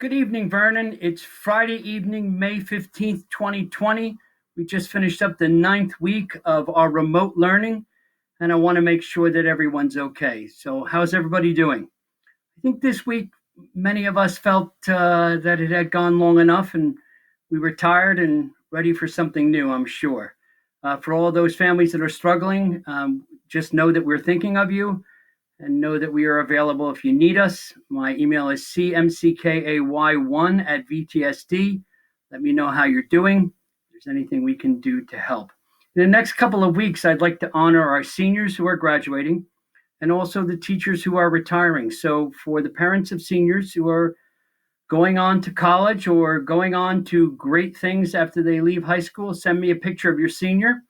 Good evening, Vernon. It's Friday evening, May 15th, 2020. We just finished up the ninth week of our remote learning, and I want to make sure that everyone's okay. So, how's everybody doing? I think this week, many of us felt that it had gone long enough, and we were tired and ready for something new, I'm sure. For all those families that are struggling, just know that we're thinking of you and know that we are available if you need us. My email is cmckay1@vtsd. Let me know how you're doing. If there's anything we can do to help. In the next couple of weeks, I'd like to honor our seniors who are graduating and also the teachers who are retiring. So for the parents of seniors who are going on to college or going on to great things after they leave high school, send me a picture of your senior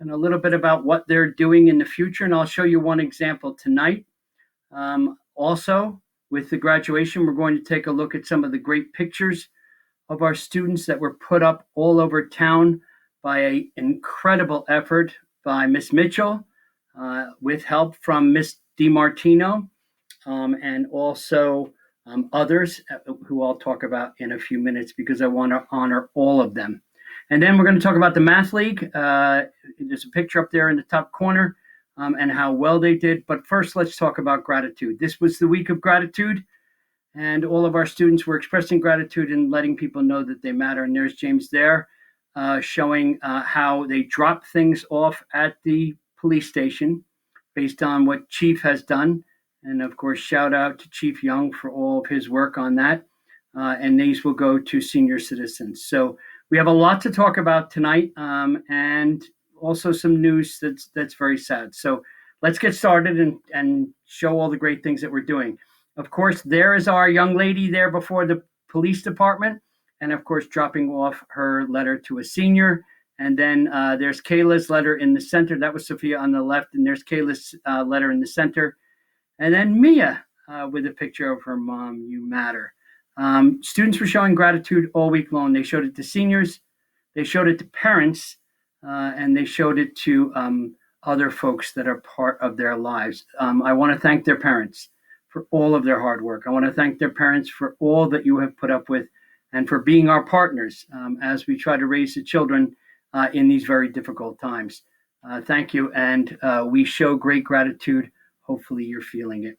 and a little bit about what they're doing in the future. And I'll show you one example tonight. Also, with the graduation, we're going to take a look at some of the great pictures of our students that were put up all over town by an incredible effort by Miss Mitchell, with help from Miss DiMartino, and also others who I'll talk about in a few minutes because I want to honor all of them. And then we're going to talk about the Math League. There's a picture up there in the top corner. And how well they did. But first, let's talk about gratitude. This was the week of gratitude, and all of our students were expressing gratitude and letting people know that they matter. And there's James there showing how they drop things off at the police station based on what Chief has done. And of course, shout out to Chief Young for all of his work on that. And these will go to senior citizens. So we have a lot to talk about tonight, and also some news that's very sad. So let's get started and show all the great things that we're doing. Of course, there is our young lady there before the police department, and of course, dropping off her letter to a senior. And then there's Kayla's letter in the center. That was Sophia on the left, and there's Kayla's letter in the center. And then Mia with a picture of her mom, You Matter. Students were showing gratitude all week long. They showed it to seniors, they showed it to parents, and they showed it to other folks that are part of their lives. I want to thank their parents for all of their hard work. I want to thank their parents for all that you have put up with and for being our partners as we try to raise the children in these very difficult times. Thank you, and we show great gratitude. Hopefully you're feeling it.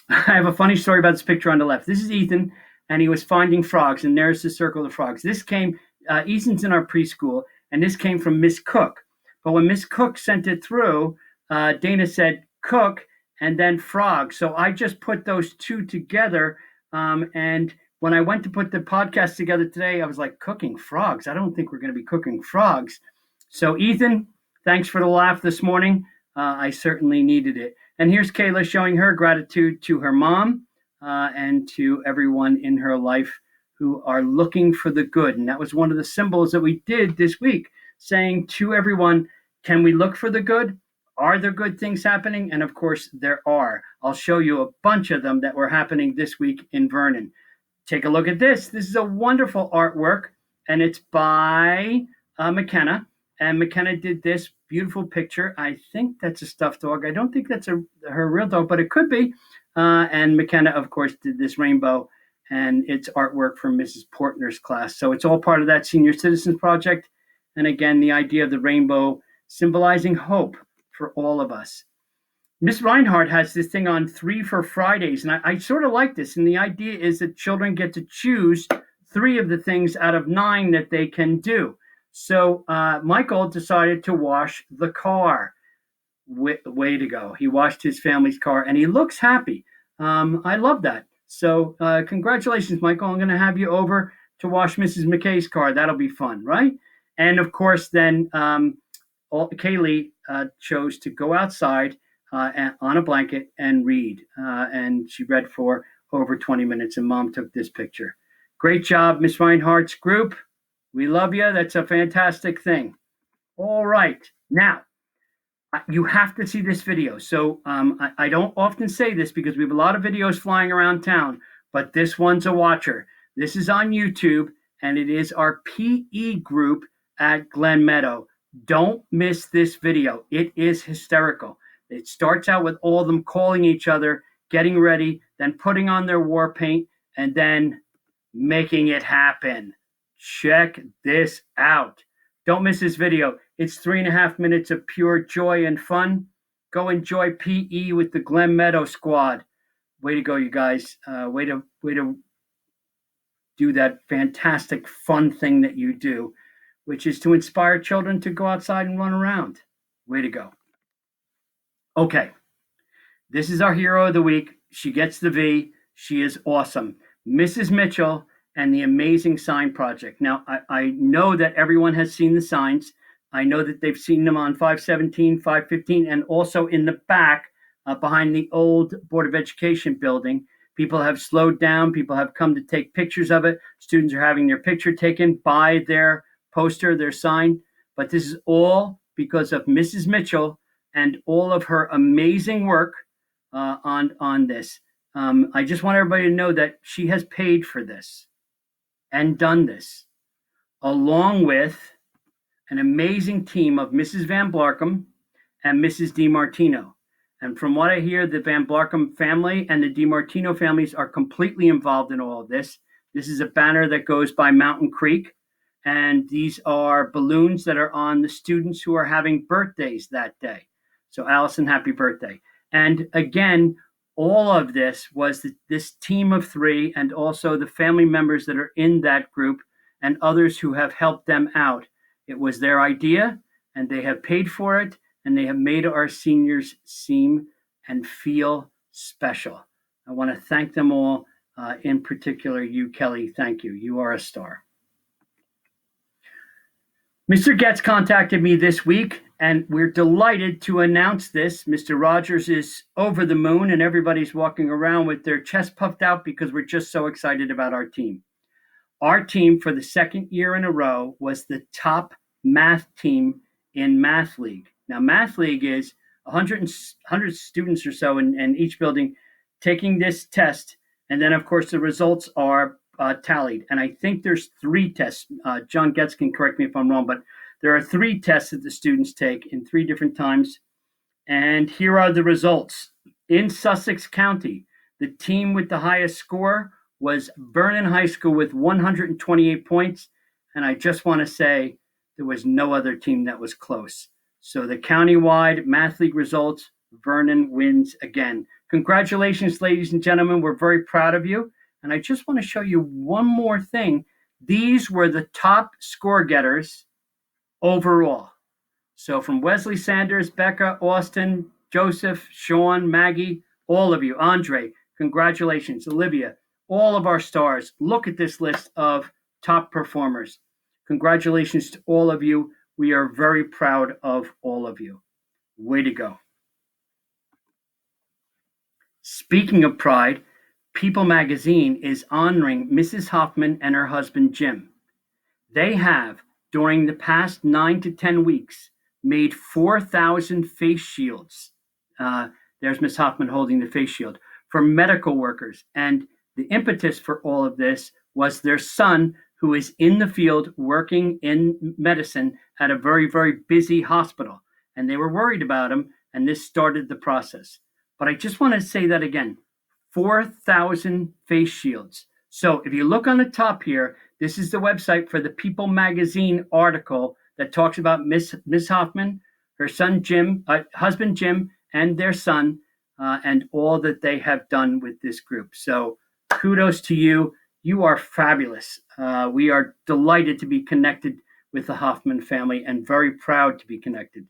I have a funny story about this picture on the left. This is Ethan, and he was finding frogs, and there's the circle of frogs. This came, Ethan's in our preschool, and this came from Miss Cook. But when Miss Cook sent it through, Dana said cook and then frog. So I just put those two together. And when I went to put the podcast together today, I was like, cooking frogs? I don't think we're going to be cooking frogs. So Ethan, thanks for the laugh this morning. I certainly needed it. And here's Kayla showing her gratitude to her mom and to everyone in her life who are looking for the good. And that was one of the symbols that we did this week, saying to everyone, can we look for the good? Are there good things happening? And of course, there are. I'll show you a bunch of them that were happening this week in Vernon. Take a look at this. This is a wonderful artwork, and it's by McKenna. And McKenna did this beautiful picture. I think that's a stuffed dog. I don't think that's her real dog, but it could be. And McKenna, of course, did this rainbow, and it's artwork from Mrs. Portner's class. So it's all part of that Senior Citizens Project. And again, the idea of the rainbow symbolizing hope for all of us. Miss Reinhardt has this thing on 3 for Fridays, and I sort of like this. And the idea is that children get to choose 3 of the things out of 9 that they can do. So Michael decided to wash the car. Way to go. He washed his family's car, and he looks happy. I love that. So congratulations, Michael. I'm going to have you over to wash Mrs. McKay's car. That'll be fun, right? And of course, then Kaylee chose to go outside on a blanket and read. And she read for over 20 minutes, and Mom took this picture. Great job, Miss Reinhardt's group. We love you. That's a fantastic thing. All right. Now, you have to see this video. So I don't often say this because we have a lot of videos flying around town, but this one's a watcher. This is on YouTube, and it is our PE group at Glen Meadow. Don't miss this video. It is hysterical. It starts out with all of them calling each other, getting ready, then putting on their war paint, and then making it happen. Check this out. Don't miss this video. It's 3.5 minutes of pure joy and fun. Go enjoy PE with the Glen Meadow squad. Way to go, you guys. Way to do that fantastic fun thing that you do, which is to inspire children to go outside and run around. Way to go. Okay, this is our hero of the week. She gets the V. She is awesome. Mrs. Mitchell and the Amazing Sign Project. Now, I know that everyone has seen the signs. I know that they've seen them on 517, 515, and also in the back behind the old Board of Education building. People have slowed down. People have come to take pictures of it. Students are having their picture taken by their poster, their sign. But this is all because of Mrs. Mitchell and all of her amazing work on this. I just want everybody to know that she has paid for this and done this, along with an amazing team of Mrs. Van Blarkum and Mrs. DiMartino. And from what I hear, the Van Blarkum family and the DiMartino families are completely involved in all of this. This is a banner that goes by Mountain Creek, and these are balloons that are on the students who are having birthdays that day. So Allison, happy birthday. And again, all of this was this team of three, and also the family members that are in that group and others who have helped them out. It was their idea, and they have paid for it, and they have made our seniors seem and feel special. I want to thank them all, in particular you, Kelly. Thank you. You are a star. Mr. Getz contacted me this week, and we're delighted to announce this. Mr. Rogers is over the moon, and everybody's walking around with their chest puffed out because we're just so excited about our team. Our team, for the second year in a row, was the top math team in Math League. Now, Math League is 100 students or so in each building taking this test, and then, of course, the results are tallied. And I think there's 3 tests. John Getz can correct me if I'm wrong, but there are 3 tests that the students take in 3 different times. And here are the results. In Sussex County, the team with the highest score was Vernon High School with 128 points. And I just want to say there was no other team that was close. So the countywide Math League results, Vernon wins again. Congratulations, ladies and gentlemen. We're very proud of you. And I just want to show you one more thing. These were the top score getters overall. So from Wesley Sanders, Becca, Austin, Joseph, Sean, Maggie, all of you, Andre, congratulations, Olivia, all of our stars. Look at this list of top performers. Congratulations to all of you. We are very proud of all of you. Way to go. Speaking of pride, People magazine is honoring Mrs. Hoffman and her husband, Jim. They have, during the past 9 to 10 weeks, made 4,000 face shields. There's Miss Hoffman holding the face shield for medical workers. And the impetus for all of this was their son, who is in the field working in medicine at a very, very busy hospital. And they were worried about him, and this started the process. But I just want to say that again. 4,000 face shields. So if you look on the top here, this is the website for the People magazine article that talks about Miss Hoffman, her son Jim, husband Jim, and their son, and all that they have done with this group. So kudos to you. You are fabulous. We are delighted to be connected with the Hoffman family and very proud to be connected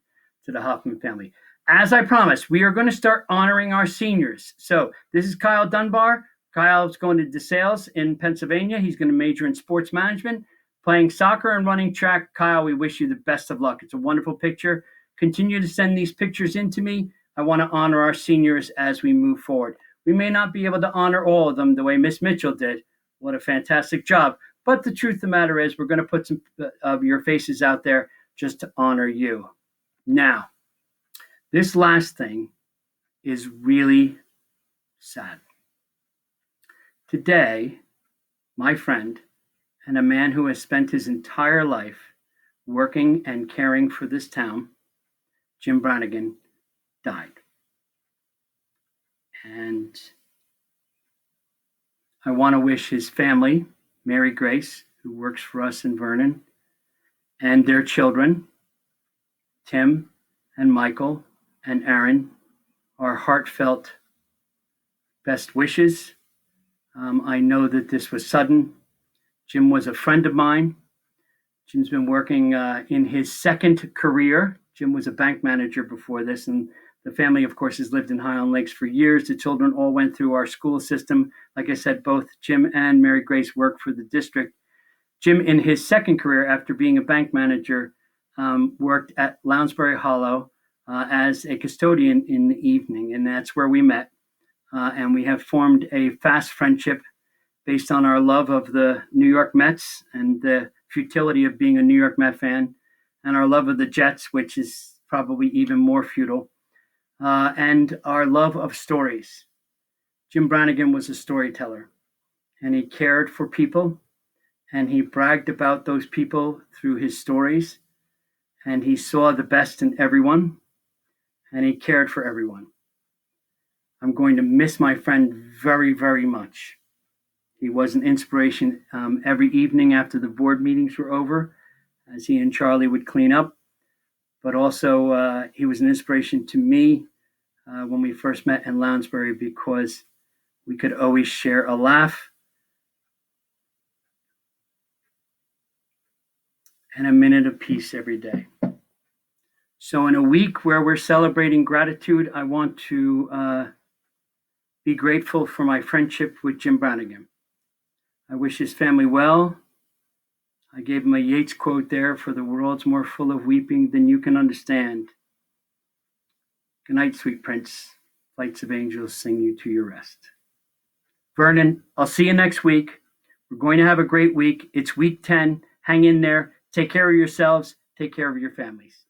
to the Hoffman family. As I promised, we are going to start honoring our seniors. So this is Kyle Dunbar. Kyle's going to DeSales in Pennsylvania. He's going to major in sports management, playing soccer and running track. Kyle, we wish you the best of luck. It's a wonderful picture. Continue to send these pictures in to me. I want to honor our seniors as we move forward. We may not be able to honor all of them the way Miss Mitchell did. What a fantastic job. But the truth of the matter is we're going to put some of your faces out there just to honor you. Now, this last thing is really sad. Today, my friend and a man who has spent his entire life working and caring for this town, Jim Brannigan, died. And I want to wish his family Mary Grace, who works for us in Vernon, and their children, Tim and Michael and Aaron, our heartfelt best wishes. I know that this was sudden. Jim was a friend of mine. Jim's been working in his second career. Jim was a bank manager before this, and the family, of course, has lived in Highland Lakes for years. The children all went through our school system. Like I said, both Jim and Mary Grace worked for the district. Jim, in his second career, after being a bank manager, worked at Lounsbury Hollow as a custodian in the evening, and that's where we met. And we have formed a fast friendship based on our love of the New York Mets and the futility of being a New York Met fan, and our love of the Jets, which is probably even more futile, and our love of stories. Jim Brannigan was a storyteller, and he cared for people, and he bragged about those people through his stories, and he saw the best in everyone, and he cared for everyone. I'm going to miss my friend very, very much. He was an inspiration every evening after the board meetings were over, as he and Charlie would clean up. But also, he was an inspiration to me when we first met in Lounsbury, because we could always share a laugh and a minute of peace every day. So in a week where we're celebrating gratitude, I want to be grateful for my friendship with Jim Brannigan. I wish his family well. I gave him a Yeats quote there: "For the world's more full of weeping than you can understand." Good night, sweet prince. Flights of angels sing you to your rest. Vernon, I'll see you next week. We're going to have a great week. It's week 10. Hang in there. Take care of yourselves. Take care of your families.